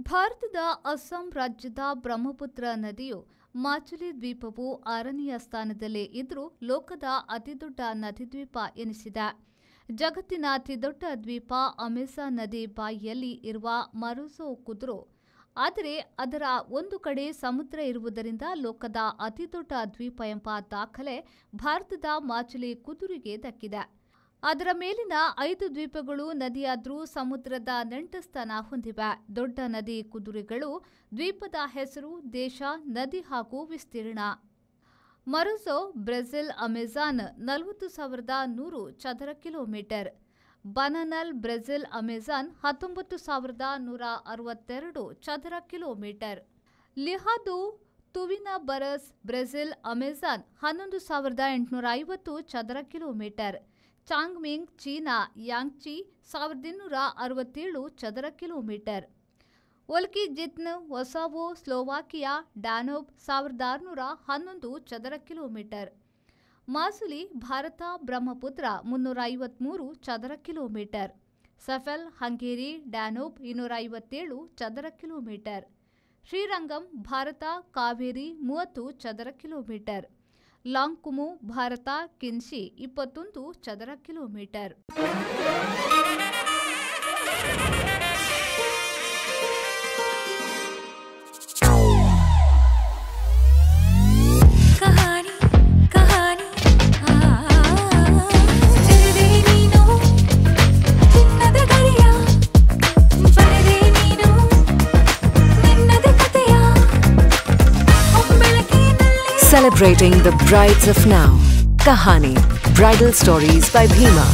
ಭಾರತದ ಅಸ್ಸಾಂ ರಾಜ್ಯದ ಬ್ರಹ್ಮಪುತ್ರ ನದಿಯು ಮಾಚುಲಿ ದ್ವೀಪವು 6ನೆಯ ಸ್ಥಾನದಲ್ಲಿ ಇದ್ರೂ ಲೋಕದ ಅತಿದೊಡ್ಡ ನದಿದ್ವೀಪ ಎನಿಸಿದೆ. ಜಗತ್ತಿನ ಅತಿದೊಡ್ಡ ದ್ವೀಪ ಅಮೆಜಾನ್ ನದಿ ಬಾಯಿಯಲ್ಲಿ ಇರುವ ಮರುಜೋ ಕುದುರು. ಆದರೆ ಅದರ ಒಂದು ಕಡೆ ಸಮುದ್ರ ಇರುವುದರಿಂದ ಲೋಕದ ಅತಿದೊಡ್ಡ ದ್ವೀಪ ಎಂಬ ದಾಖಲೆ ಭಾರತದ ಮಾಚುಲಿ ಕುದುರೆಗೆ ದಕ್ಕಿದೆ. ಅದರ ಮೇಲಿನ 5 ದ್ವೀಪಗಳು ನದಿಯಾದ್ರೂ ಸಮುದ್ರದ ನೆಂಟಸ್ಥಾನ ಹೊಂದಿವೆ. ದೊಡ್ಡ ನದಿ ಕುದುರೆಗಳು ದ್ವೀಪದ ಹೆಸರು, ದೇಶ, ನದಿ ಹಾಗೂ ವಿಸ್ತೀರ್ಣ. ಮರುಜೋ ಬ್ರೆಜಿಲ್ ಅಮೆಜಾನ್ 40,100 ಚದರ ಕಿಲೋಮೀಟರ್. ಬನಾನಲ್ ಬ್ರೆಜಿಲ್ ಅಮೆಜಾನ್ 19,162 ಚದರ ಕಿಲೋಮೀಟರ್. ಲಿಹಾದು ತುವಿನಾ ಬರಸ್ ಬ್ರೆಜಿಲ್ ಅಮೆಜಾನ್ 11,850 ಚದರ ಕಿಲೋಮೀಟರ್. ಚಾಂಗ್ಮಿಂಗ್ ಚೀನಾ ಯಾಂಗ್ಚಿ 1,267 ಚದರ ಕಿಲೋಮೀಟರ್. ಒಲ್ಕಿ ಜಿತ್ನ್ ಒಸಾವೋ ಸ್ಲೋವಾಕಿಯಾ ಡ್ಯಾನೂಬ್ 1,611 ಚದರ ಕಿಲೋಮೀಟರ್. ಮಾಸುಲಿ ಭಾರತ ಬ್ರಹ್ಮಪುತ್ರ 353 ಚದರ ಕಿಲೋಮೀಟರ್. ಸಫೆಲ್ ಹಂಗೇರಿ ಡ್ಯಾನೂಬ್ 257 ಚದರ ಕಿಲೋಮೀಟರ್. ಶ್ರೀರಂಗಂ ಭಾರತ ಕಾವೇರಿ 30 ಚದರ ಕಿಲೋಮೀಟರ್. ಲಾಂಗ್ಕುಮು ಭಾರತ ಕಿನ್ಶಿ 21 ಚದರ kilometre. Celebrating the brides of now. Kahani Bridal Stories by Bhima.